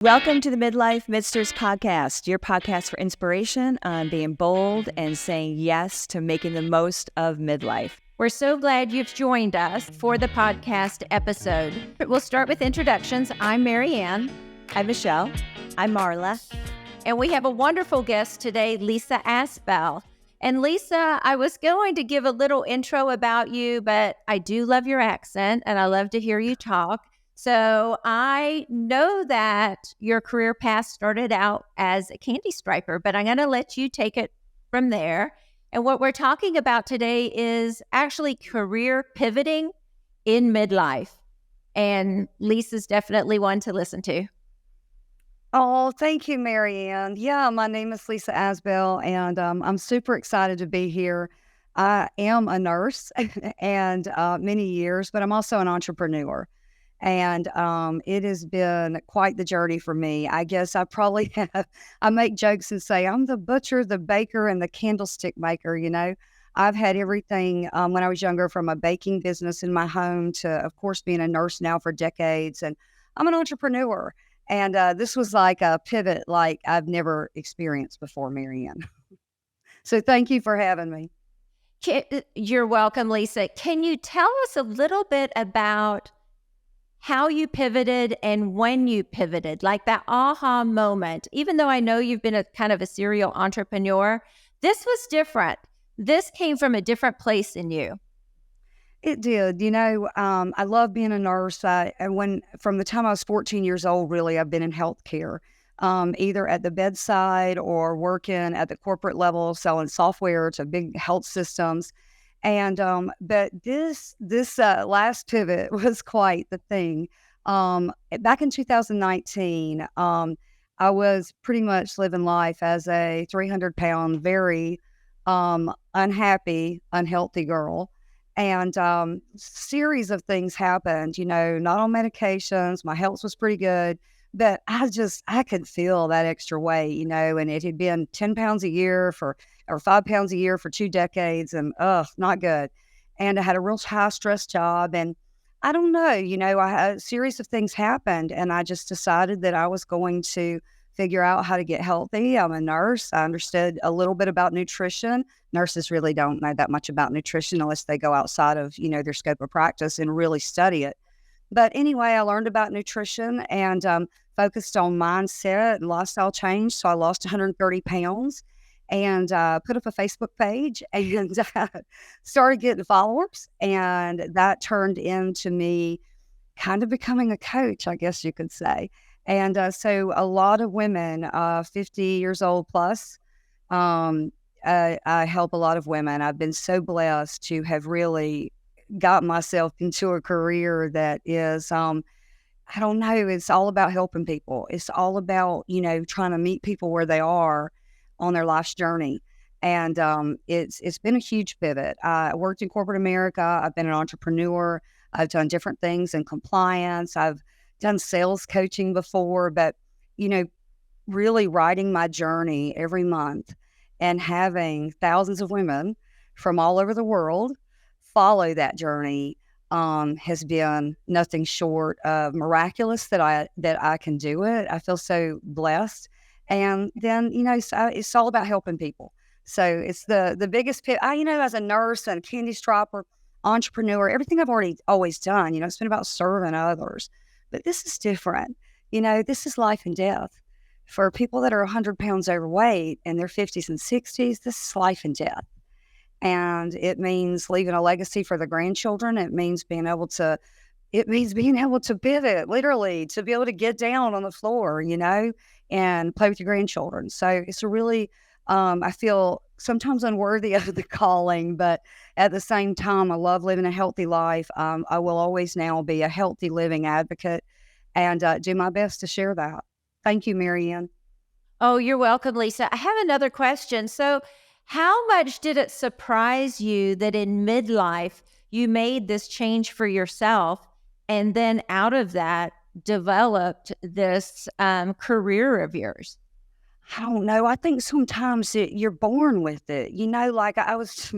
Welcome to the Midlife Midsters podcast, your podcast for inspiration on being bold and saying yes to making the most of midlife. We're so glad you've joined us for the podcast episode. We'll start with introductions. I'm Mary Ann. I'm Michelle. I'm Marla. And we have a wonderful guest today, Lisa Asbell. And Lisa, I was going to give a little intro about you, but I do love your accent and I love to hear you talk. So I know that your career path started out as a candy striper, but I'm going to let you take it from there. And what we're talking about today is actually career pivoting in midlife. And Lisa's definitely one to listen to. Oh, thank you, Mary Ann. Yeah, my name is Lisa Asbell, and I'm super excited to be here. I am a nurse and many years, but I'm also an entrepreneur. And it has been quite the journey for me. I guess I probably I make jokes and say I'm the butcher, the baker, and the candlestick maker. I've had everything when I was younger, from a baking business in my home to, of course, being a nurse now for decades. And I'm an entrepreneur. And this was like a pivot like I've never experienced before, Mary Ann. So thank you for having me. You're welcome, Lisa. Can you tell us a little bit about how you pivoted and when you pivoted, like that aha moment? Even though I know you've been a kind of a serial entrepreneur, this was different. This came from a different place in you. It did. I love being a nurse. From the time I was 14 years old, really, I've been in healthcare, either at the bedside or working at the corporate level, selling software to big health systems. And but this last pivot was quite the thing. Back in 2019, I was pretty much living life as a 300-pound, very unhappy, unhealthy girl. And series of things happened, not on medications. My health was pretty good, but I could feel that extra weight, and it had been 10 pounds a year or 5 pounds a year for 2 decades, and not good. And I had a real high stress job, and I don't know, I had a series of things happened, and I just decided that I was going to figure out how to get healthy. I'm a nurse. I understood a little bit about nutrition. Nurses really don't know that much about nutrition unless they go outside of, their scope of practice and really study it. But anyway, I learned about nutrition and focused on mindset and lifestyle change. So I lost 130 pounds and put up a Facebook page and started getting followers. And that turned into me kind of becoming a coach, I guess you could say. And so a lot of women, 50 years old plus, I help a lot of women. I've been so blessed to have really got myself into a career that is, I don't know, it's all about helping people. It's all about, trying to meet people where they are on their life's journey. And it's been a huge pivot. I worked in corporate America. I've been an entrepreneur. I've done different things in compliance. I've done sales coaching before, but, really writing my journey every month and having thousands of women from all over the world follow that journey has been nothing short of miraculous that I can do it. I feel so blessed. And then, it's all about helping people. So it's the biggest as a nurse and candy striper, entrepreneur, everything I've always done, it's been about serving others. But this is different. This is life and death. For people that are 100 pounds overweight in their 50s and 60s, this is life and death. And it means leaving a legacy for the grandchildren. It means being able to pivot, literally, to be able to get down on the floor, and play with your grandchildren. So it's a really, I feel sometimes unworthy of the calling, but at the same time, I love living a healthy life. I will always now be a healthy living advocate and do my best to share that. Thank you, Mary Ann. Oh, you're welcome, Lisa. I have another question. So how much did it surprise you that in midlife you made this change for yourself and then out of that developed this career of yours? I don't know. I think sometimes you're born with it. Like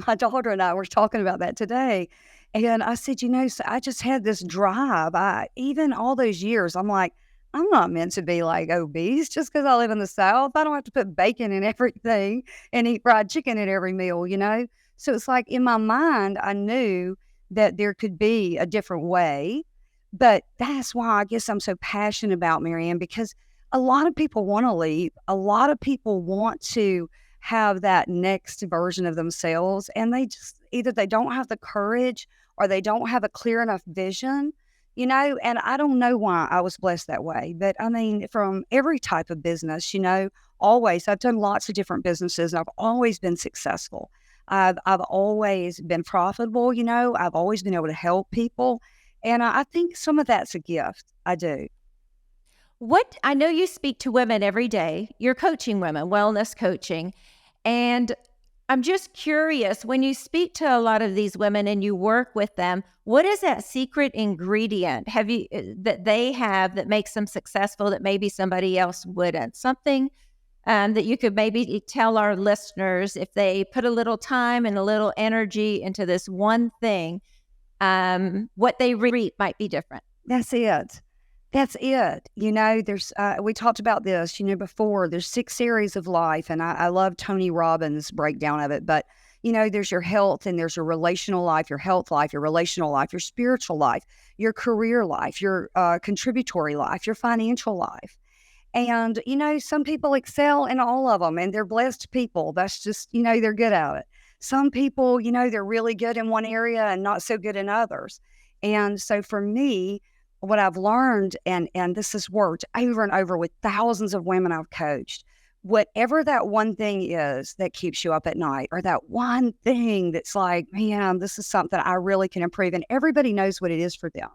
my daughter and I were talking about that today. And I said, so I just had this drive. Even all those years, I'm like, I'm not meant to be like obese just because I live in the South. I don't have to put bacon in everything and eat fried chicken at every meal, you know? So it's like in my mind, I knew that there could be a different way. But that's why I guess I'm so passionate about Marianne, because a lot of people want to leave. A lot of people want to have that next version of themselves. And they just either they don't have the courage or they don't have a clear enough vision, you know, and I don't know why I was blessed that way. But I mean, from every type of business, you know, always, I've done lots of different businesses and I've always been successful. I've always been profitable, you know, I've always been able to help people. And I think some of that's a gift. I do. What I know you speak to women every day. You're coaching women, wellness coaching. And I'm just curious, when you speak to a lot of these women and you work with them, what is that secret ingredient that they have that makes them successful that maybe somebody else wouldn't? Something that you could maybe tell our listeners if they put a little time and a little energy into this one thing, what they reap might be different. That's it. That's it. You know, we talked about this, you know, before. There's 6 areas of life, and I love Tony Robbins' breakdown of it. But, you know, there's your health, and there's your relational life, your health life, your relational life, your spiritual life, your career life, your contributory life, your financial life. And, you know, some people excel in all of them, and they're blessed people. That's just, you know, they're good at it. Some people, you know, they're really good in one area and not so good in others. And so for me, what I've learned, and this has worked over and over with thousands of women I've coached, whatever that one thing is that keeps you up at night, or that one thing that's like, man, this is something I really can improve, and everybody knows what it is for them.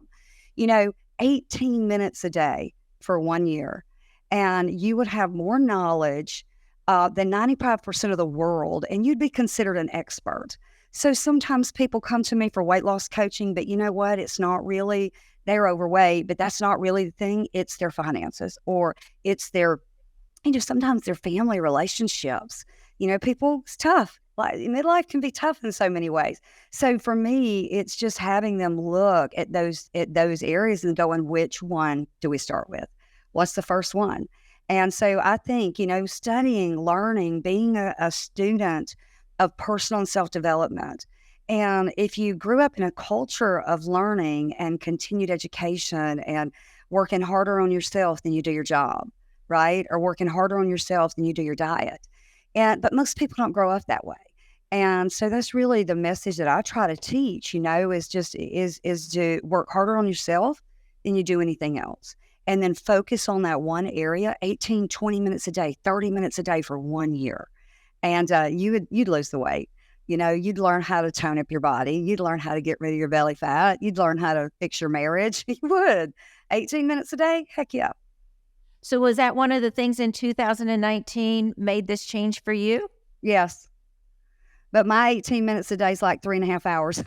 You know, 18 minutes a day for 1 year, and you would have more knowledge than 95% of the world, and you'd be considered an expert. So sometimes people come to me for weight loss coaching, but you know what? It's not really, they're overweight, but that's not really the thing. It's their finances, or it's their, you know, sometimes their family relationships. You know, people, it's tough. Like midlife can be tough in so many ways. So for me, it's just having them look at those areas and going, which one do we start with? What's the first one? And so I think, you know, studying, learning, being a student of personal and self-development. And if you grew up in a culture of learning and continued education and working harder on yourself than you do your job, right? Or working harder on yourself than you do your diet. But most people don't grow up that way. And so that's really the message that I try to teach, you know, is to work harder on yourself than you do anything else. And then focus on that one area, 18, 20 minutes a day, 30 minutes a day for 1 year. And you'd lose the weight. You know, you'd learn how to tone up your body. You'd learn how to get rid of your belly fat. You'd learn how to fix your marriage. You would. 18 minutes a day? Heck yeah. So was that one of the things in 2019 made this change for you? Yes. But my 18 minutes a day is like 3.5 hours.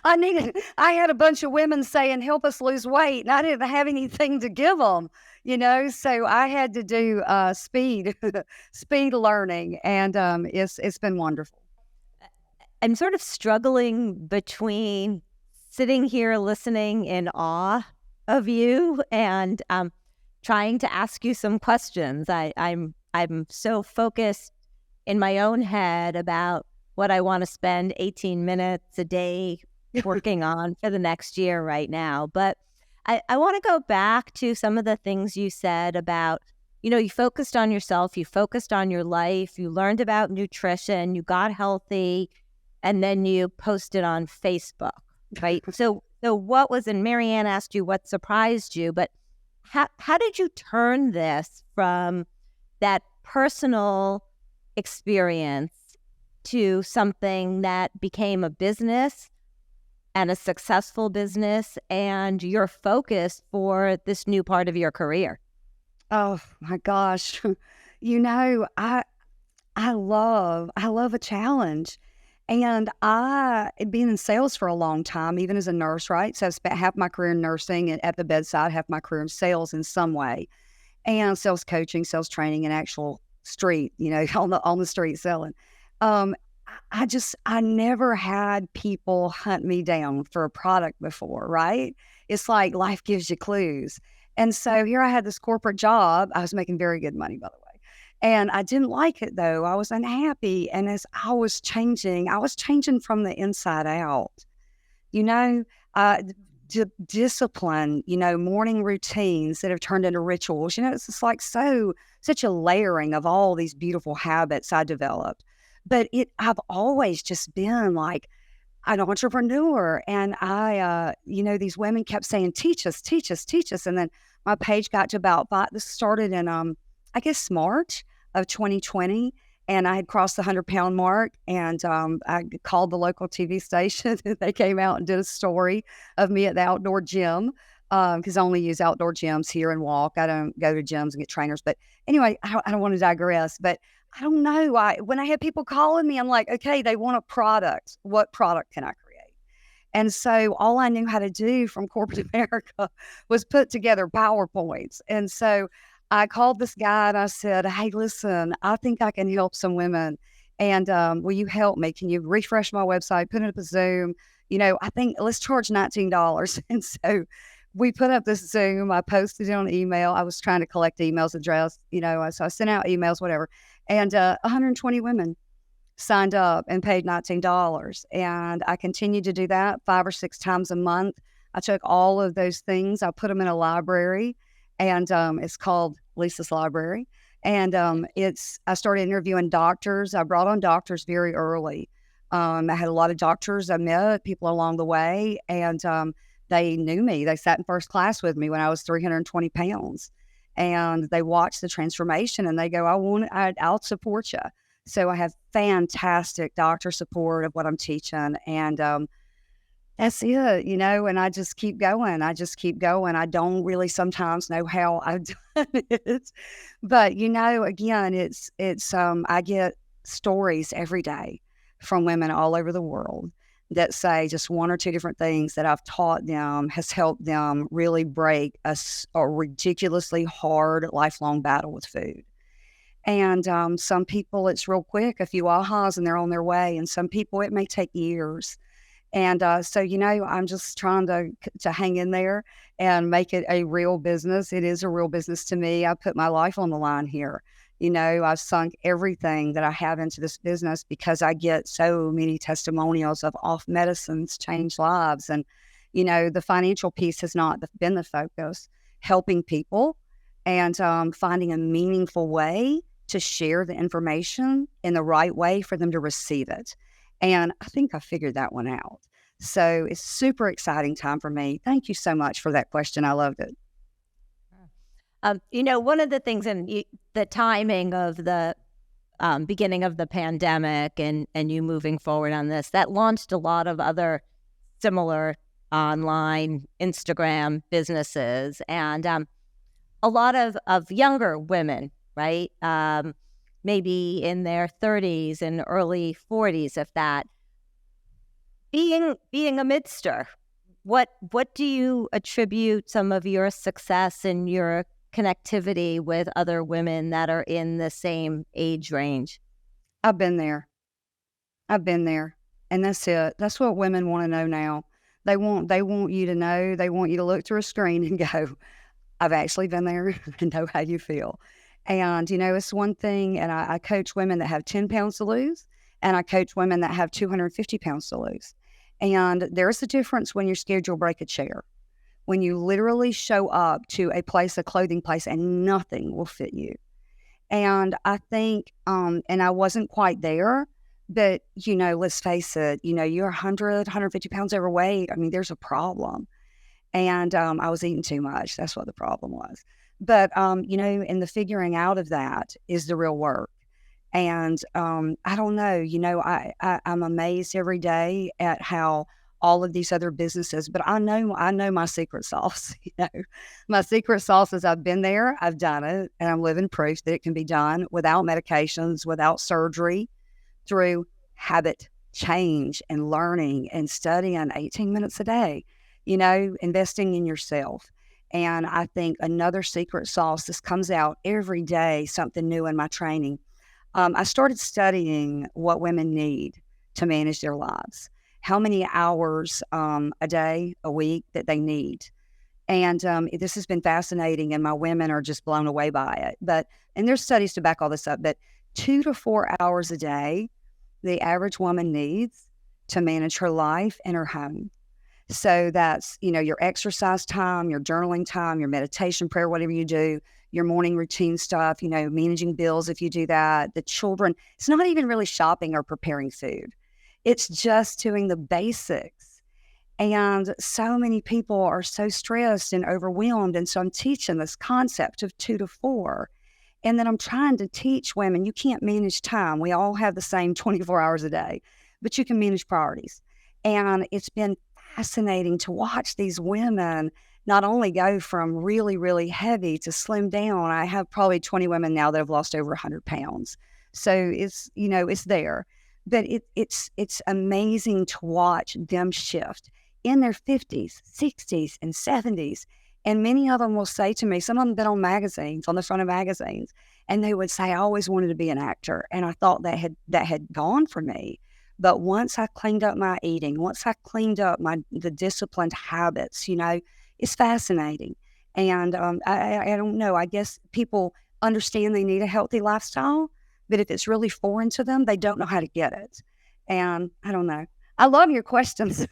I had a bunch of women saying, help us lose weight, and I didn't have anything to give them, you know, so I had to do speed learning, and it's been wonderful. I'm sort of struggling between sitting here listening in awe of you and trying to ask you some questions. I'm so focused in my own head about what I want to spend 18 minutes a day working on for the next year right now. But I want to go back to some of the things you said about, you know, you focused on yourself, you focused on your life, you learned about nutrition, you got healthy, and then you posted on Facebook, right? So what was, and Marianne asked you what surprised you, but how did you turn this from that personal experience to something that became a business and a successful business and your focus for this new part of your career? Oh my gosh. You know, I love a challenge. And I had been in sales for a long time, even as a nurse, right? So I spent half my career in nursing and at the bedside, half my career in sales in some way. And sales coaching, sales training, and actual street, you know, on the street selling. I never had people hunt me down for a product before, right? it's like life gives you clues. And so here I had this corporate job. I was making very good money, by the way. And I didn't like it though. I was unhappy. And as I was changing from the inside out. You know, discipline, morning routines that have turned into rituals. It's just like such a layering of all these beautiful habits I developed. But I've always just been like an entrepreneur. And these women kept saying, teach us, teach us, teach us. And then my page got to about five. This started in, I guess, March of 2020. And I had crossed the 100-pound mark, and I called the local TV station. They came out and did a story of me at the outdoor gym, because I only use outdoor gyms here and walk. I don't go to gyms and get trainers. But anyway, I don't want to digress. But I don't know. When I had people calling me, I'm like, okay, they want a product. What product can I create? And so all I knew how to do from corporate America was put together PowerPoints. And so I called this guy and I said, hey, listen, I think I can help some women. And will you help me? Can you refresh my website, put it up a Zoom? I think let's charge $19. And so we put up this Zoom. I posted it on email. I was trying to collect emails addressed, so I sent out emails, whatever. And 120 women signed up and paid $19. And I continued to do that 5 or 6 times a month. I took all of those things, I put them in a library. And it's called Lisa's Library. And I started interviewing doctors. I brought on doctors very early. I had a lot of doctors I met, people along the way, and they knew me. They sat in first class with me when I was 320 pounds. And they watched the transformation and they go, I'll support you. So I have fantastic doctor support of what I'm teaching. And that's it, and I just keep going. I don't really sometimes know how I've done it. But, again, it's I get stories every day from women all over the world that say just 1 or 2 different things that I've taught them has helped them really break a ridiculously hard lifelong battle with food. And some people, it's real quick, a few ahas and they're on their way. And some people, it may take years. And so, I'm just trying to hang in there and make it a real business. It is a real business to me. I put my life on the line here. I've sunk everything that I have into this business because I get so many testimonials of off medicines change lives. And, the financial piece has not been the focus. Helping people and finding a meaningful way to share the information in the right way for them to receive it. And I think I figured that one out. So it's super exciting time for me. Thank you so much for that question. I loved it. One of the things in the timing of the beginning of the pandemic and you moving forward on this, that launched a lot of other similar online Instagram businesses and a lot of younger women, right? Maybe in their 30s and early 40s, if that. Being a midster, what do you attribute some of your success and your connectivity with other women that are in the same age range? I've been there. And that's it. That's what women want to know now. They want you to know, they want you to look through a screen and go, I've actually been there and know how you feel. And, it's one thing, and I coach women that have 10 pounds to lose, and I coach women that have 250 pounds to lose. And there's a difference when you're scared you'll break a chair. When you literally show up to a clothing place, and nothing will fit you. And I think, and I wasn't quite there, but, let's face it, you're 100, 150 pounds overweight. I mean, there's a problem. And I was eating too much. That's what the problem was. But, in the figuring out of that is the real work. And I don't know, I'm amazed every day at how all of these other businesses, but I know my secret sauce. My secret sauce is I've been there, I've done it, and I'm living proof that it can be done without medications, without surgery, through habit change and learning and studying 18 minutes a day, investing in yourself. And I think another secret sauce, this comes out every day, something new in my training. I started studying what women need to manage their lives, how many hours a day, a week that they need And this has been fascinating, and my women are just blown away by it. And there's studies to back all this up, but 2 to 4 hours a day, the average woman needs to manage her life and her home. So that's, your exercise time, your journaling time, your meditation, prayer, whatever you do, your morning routine stuff, managing bills if you do that, the children. It's not even really shopping or preparing food. It's just doing the basics. And so many people are so stressed and overwhelmed. And so I'm teaching this concept of 2 to 4. And then I'm trying to teach women, you can't manage time. We all have the same 24 hours a day, but you can manage priorities. And it's been fascinating to watch these women not only go from really, really heavy to slim down. I have probably 20 women now that have lost over 100 pounds. So it's, it's there. But it's amazing to watch them shift in their 50s, 60s, and 70s. And many of them will say to me, some of them been on magazines, on the front of magazines, and they would say, I always wanted to be an actor. And I thought that had gone for me. But once I cleaned up my eating, once I cleaned up the disciplined habits, it's fascinating. And I don't know, I guess people understand they need a healthy lifestyle, but if it's really foreign to them, they don't know how to get it. And I don't know. I love your questions.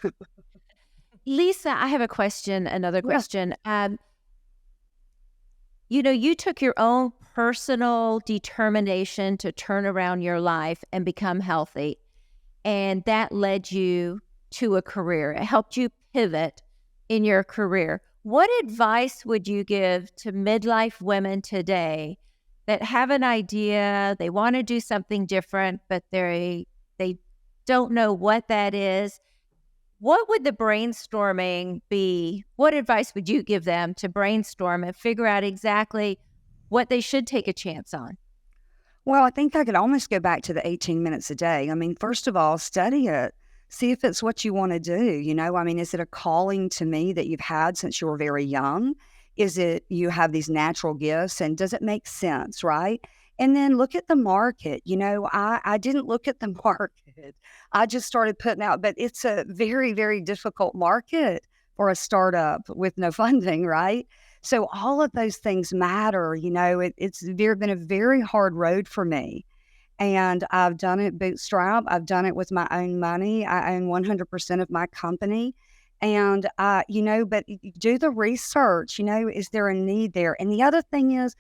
Lisa, I have another question. You took your own personal determination to turn around your life and become healthy, and that led you to a career. It helped you pivot in your career. What advice would you give to midlife women today that have an idea, they want to do something different, but they don't know what that is? What would the brainstorming be? What advice would you give them to brainstorm and figure out exactly what they should take a chance on? Well, I think I could almost go back to the 18 minutes a day. I mean, first of all, study it. See if it's what you want to do. Is it a calling to me that you've had since you were very young? Is it you have these natural gifts, and does it make sense, right? And then look at the market. I didn't look at the market. I just started putting out, but it's a very, very difficult market for a startup with no funding, right? So all of those things matter. It's been a very hard road for me. And I've done it bootstrap. I've done it with my own money. I own 100% of my company. And, but do the research, is there a need there? And the other thing is,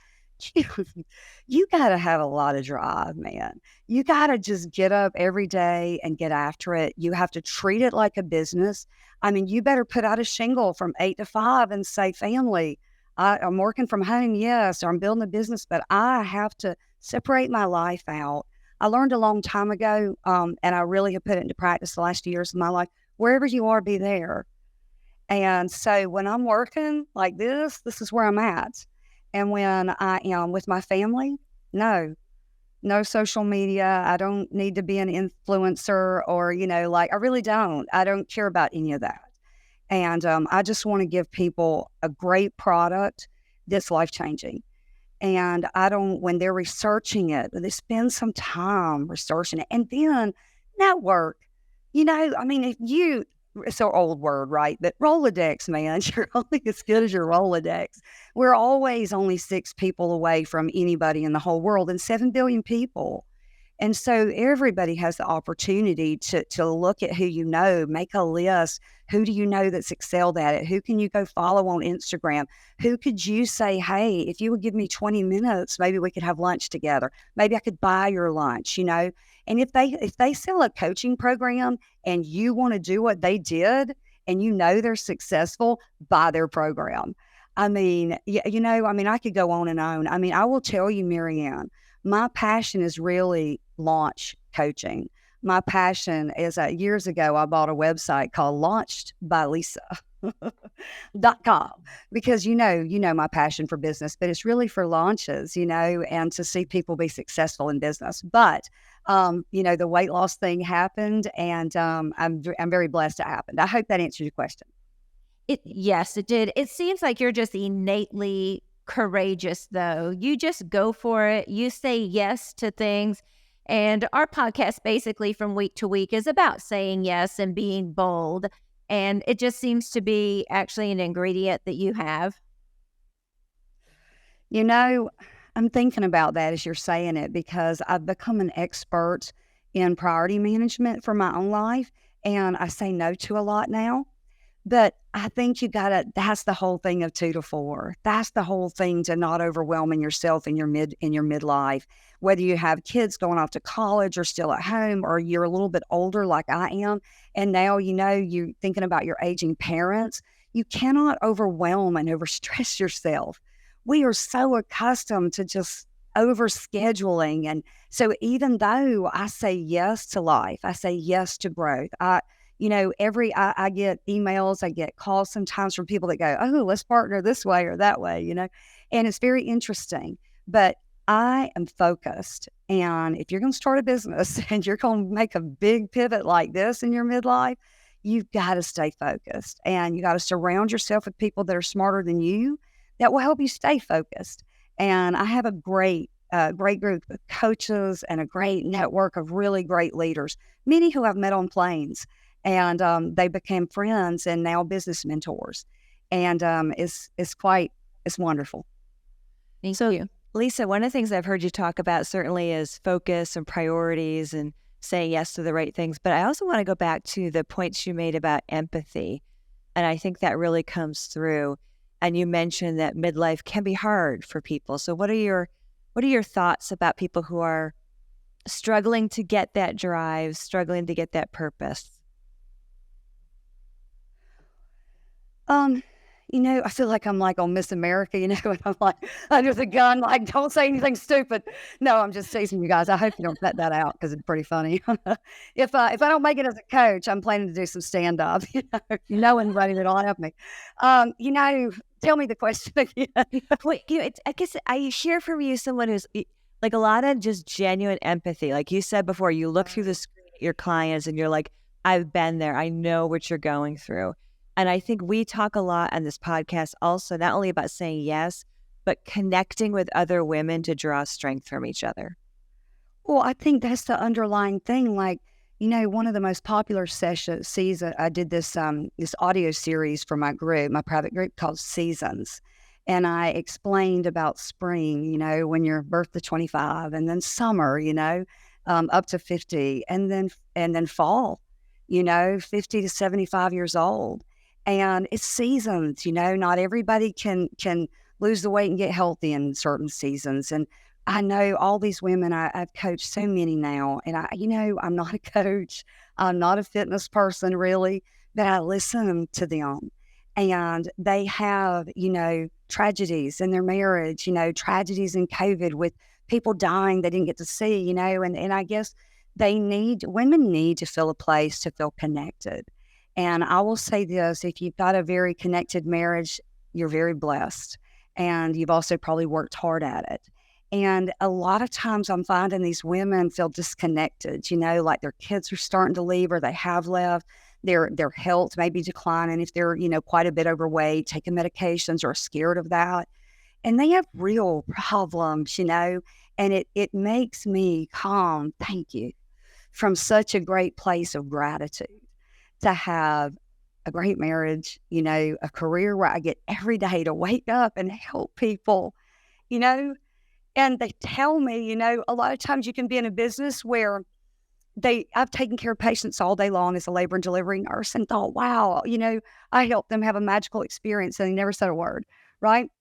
you got to have a lot of drive, man. You got to just get up every day and get after it. You have to treat it like a business. You better put out a shingle from 8 to 5 and say, family, I'm working from home, yes, or I'm building a business, but I have to separate my life out. I learned a long time ago, and I really have put it into practice the last years of my life. Wherever you are, be there. And so when I'm working like this is where I'm at. And when I am with my family, no social media. I don't need to be an influencer or, I really don't. I don't care about any of that. And I just want to give people a great product that's life-changing. And when they're researching it, they spend some time researching it. And then network. It's an old word, right? But Rolodex, man, you're only as good as your Rolodex. We're always only 6 people away from anybody in the whole world, and 7 billion people. And so everybody has the opportunity to look at who make a list. Who do you know that's excelled at it? Who can you go follow on Instagram? Who could you say, hey, if you would give me 20 minutes, maybe we could have lunch together. Maybe I could buy your lunch, And if they sell a coaching program and you want to do what they did and they're successful, buy their program. I could go on and on. I will tell you, Marianne, my passion is really launch coaching. My passion is years ago, I bought a website called launched.by.lisa.com because my passion for business, but it's really for launches, and to see people be successful in business. But, the weight loss thing happened, and I'm very blessed it happened. I hope that answers your question. Yes, it did. It seems like you're just innately courageous, though. You just go for it. You say yes to things. And our podcast basically from week to week is about saying yes and being bold. And it just seems to be actually an ingredient that you have. You know, I'm thinking about that as you're saying it because I've become an expert in priority management for my own life, and I say no to a lot now. But I think that's the whole thing of 2 to 4. That's the whole thing, to not overwhelming yourself in your midlife. Whether you have kids going off to college or still at home, or you're a little bit older like I am, and now you're thinking about your aging parents, you cannot overwhelm and overstress yourself. We are so accustomed to just overscheduling. And so even though I say yes to life, I say yes to growth, I get emails, I get calls sometimes from people that go, oh, let's partner this way or that way, and it's very interesting. But I am focused. And if you're going to start a business and you're going to make a big pivot like this in your midlife, you've got to stay focused, and you got to surround yourself with people that are smarter than you that will help you stay focused. And I have a great group of coaches and a great network of really great leaders, many who I've met on planes. And they became friends and now business mentors. And it's wonderful. Thank you. Lisa, one of the things I've heard you talk about certainly is focus and priorities and saying yes to the right things. But I also want to go back to the points you made about empathy. And I think that really comes through. And you mentioned that midlife can be hard for people. So what are your thoughts about people who are struggling to get that drive, struggling to get that purpose? I feel like I'm like on Miss America, and I'm like under the gun, like, don't say anything stupid. No, I'm just teasing you guys. I hope you don't cut that out because it's pretty funny. If I don't make it as a coach, I'm planning to do some stand up. No one ready to laugh at me. Tell me the question again. Well, I guess I hear from you someone who's like a lot of just genuine empathy. Like you said before, you look through the screen at your clients and you're like, I've been there. I know what you're going through. And I think we talk a lot on this podcast also, not only about saying yes, but connecting with other women to draw strength from each other. Well, I think that's the underlying thing. Like, one of the most popular seasons, I did this audio series for my private group called Seasons. And I explained about spring, when you're birth to 25, and then summer, up to 50, and then fall, 50 to 75 years old. And it's seasons, not everybody can lose the weight and get healthy in certain seasons. And I know all these women, I've coached so many now, and I'm not a coach. I'm not a fitness person really, but I listen to them, and they have, tragedies in their marriage, tragedies in COVID with people dying they didn't get to see, and I guess women need to feel a place to feel connected. And I will say this, if you've got a very connected marriage, you're very blessed. And you've also probably worked hard at it. And a lot of times I'm finding these women feel disconnected, like their kids are starting to leave or they have left. Their health may be declining if they're, quite a bit overweight, taking medications or scared of that. And they have real problems, and it makes me calm, thank you, from such a great place of gratitude to have a great marriage, a career where I get every day to wake up and help people, and they tell me, a lot of times you can be in a business where I've taken care of patients all day long as a labor and delivery nurse and thought, wow, I helped them have a magical experience, and they never said a word, right?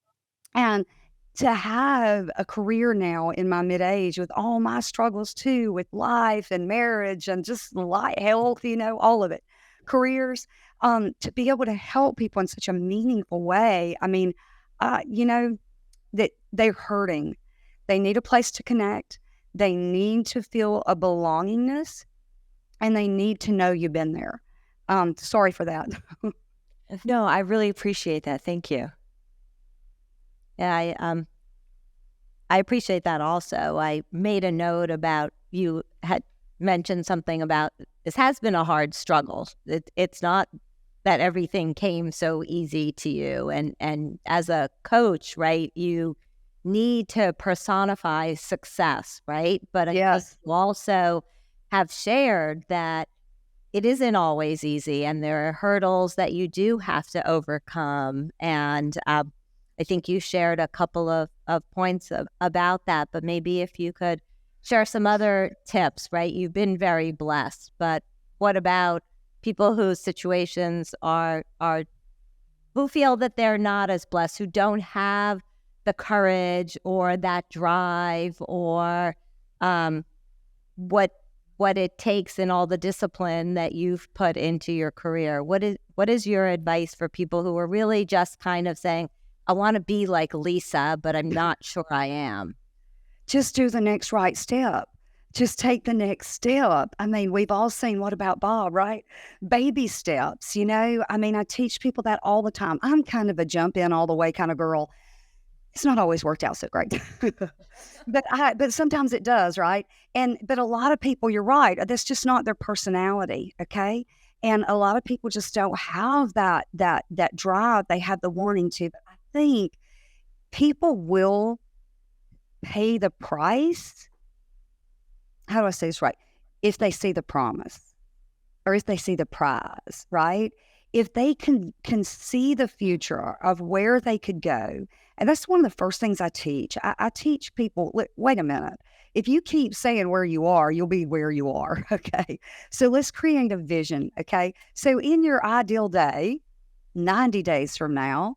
And to have a career now in my mid-age with all my struggles too, with life and marriage and just light health, all of it, careers, to be able to help people in such a meaningful way. I mean, that they're hurting. They need a place to connect. They need to feel a belongingness, and they need to know you've been there. Sorry for that. No, I really appreciate that. Thank you. Yeah, I appreciate that also. I made a note about you had mentioned something about this has been a hard struggle. It's not that everything came so easy to you. And as a coach, right, you need to personify success, right? But I Yes. think you also have shared that, it isn't always easy, and there are hurdles that you do have to overcome. And I think you shared a couple of points about that, but maybe if you could share some other tips, right? You've been very blessed, but what about people whose situations are who feel that they're not as blessed, who don't have the courage or that drive or what it takes and all the discipline that you've put into your career? What is your advice for people who are really just kind of saying, I want to be like Lisa, but I'm not sure I am? Just do the next right step. Just take the next step. I mean, we've all seen What About Bob, right? Baby steps, I mean, I teach people that all the time. I'm kind of a jump in all the way kind of girl. It's not always worked out so great, but sometimes it does, right? But a lot of people, you're right, that's just not their personality, okay? And a lot of people just don't have that drive. They have the wanting to. But I think people will pay the price. How do I say this right? If they see the promise or if they see the prize, right? If they can see the future of where they could go. And that's one of the first things I teach. I teach people, wait a minute. If you keep saying where you are, you'll be where you are, okay? So let's create a vision, okay? So in your ideal day, 90 days from now,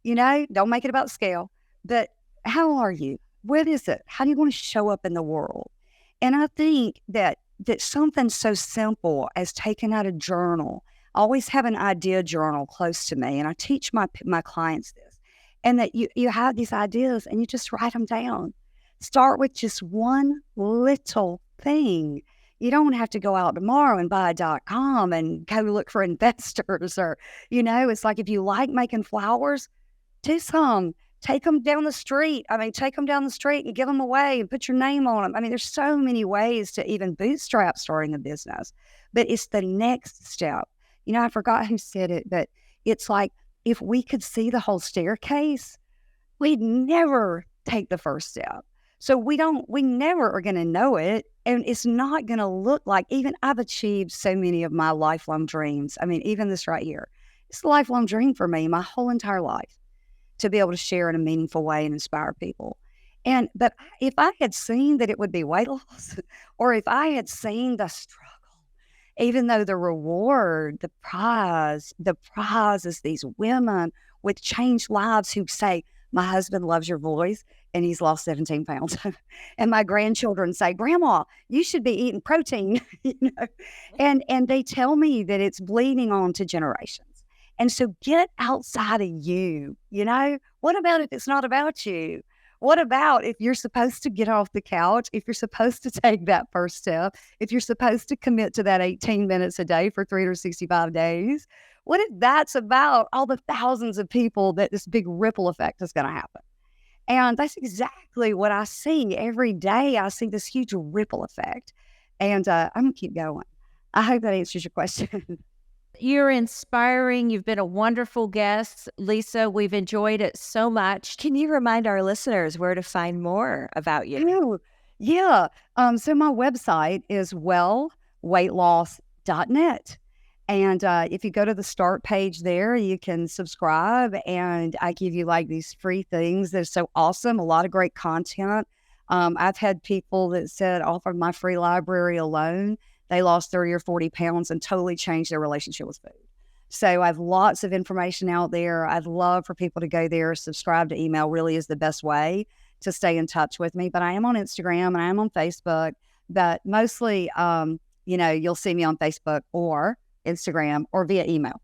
don't make it about scale, but how are you? What is it? How do you want to show up in the world? And I think that something so simple as taking out a journal, I always have an idea journal close to me, and I teach my clients this, and that you have these ideas and you just write them down. Start with just one little thing. You don't have to go out tomorrow and buy a .com and go look for investors or, it's like if you like making flowers, do some. Take them down the street. Take them down the street and give them away and put your name on them. There's so many ways to even bootstrap starting a business, but it's the next step. I forgot who said it, but it's like if we could see the whole staircase, we'd never take the first step. So we never are going to know it. And it's not going to look like, even I've achieved so many of my lifelong dreams. Even this right here, it's a lifelong dream for me, my whole entire life, to be able to share in a meaningful way and inspire people. But if I had seen that it would be weight loss, or if I had seen the struggle, even though the reward, the prize is these women with changed lives who say, my husband loves your voice and he's lost 17 pounds. And my grandchildren say, Grandma, you should be eating protein, and they tell me that it's bleeding on to generations. And so get outside of you, What about if it's not about you? What about if you're supposed to get off the couch, if you're supposed to take that first step, if you're supposed to commit to that 18 minutes a day for 365 days? What if that's about all the thousands of people that this big ripple effect is going to happen? And that's exactly what I see every day. I see this huge ripple effect. And I'm going to keep going. I hope that answers your question. You're inspiring. You've been a wonderful guest, Lisa. We've enjoyed it so much. Can you remind our listeners where to find more about you? Oh, yeah. So my website is wellweightloss.net. And if you go to the start page there, you can subscribe, and I give you like these free things that are so awesome. A lot of great content. I've had people that said off of my free library alone, they lost 30 or 40 pounds and totally changed their relationship with food. So I have lots of information out there. I'd love for people to go there. Subscribe to email really is the best way to stay in touch with me. But I am on Instagram and I am on Facebook. But mostly, you'll see me on Facebook or Instagram or via email.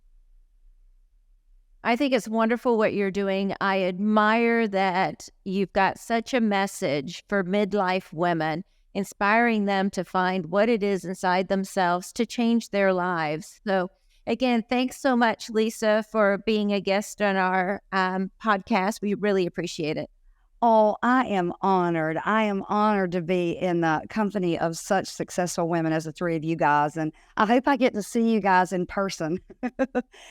I think it's wonderful what you're doing. I admire that you've got such a message for midlife women, inspiring them to find what it is inside themselves to change their lives. So again, thanks so much, Lisa, for being a guest on our podcast. We really appreciate it. Oh, I am honored. I am honored to be in the company of such successful women as the three of you guys. And I hope I get to see you guys in person.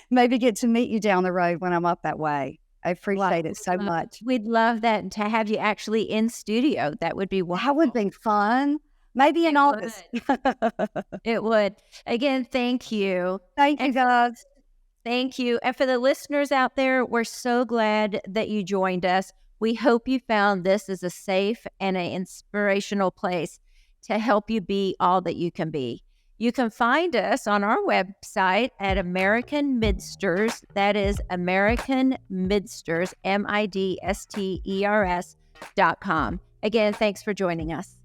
Maybe get to meet you down the road when I'm up that way. I appreciate it so much. We'd love that, and to have you actually in studio. That would be wonderful. That would be fun. Maybe in August. It would. Again, thank you. Thank you, guys. Thank you. And for the listeners out there, we're so glad that you joined us. We hope you found this as a safe and an inspirational place to help you be all that you can be. You can find us on our website at American Midsters. That is American Midsters, MIDSTERS.com. Again, thanks for joining us.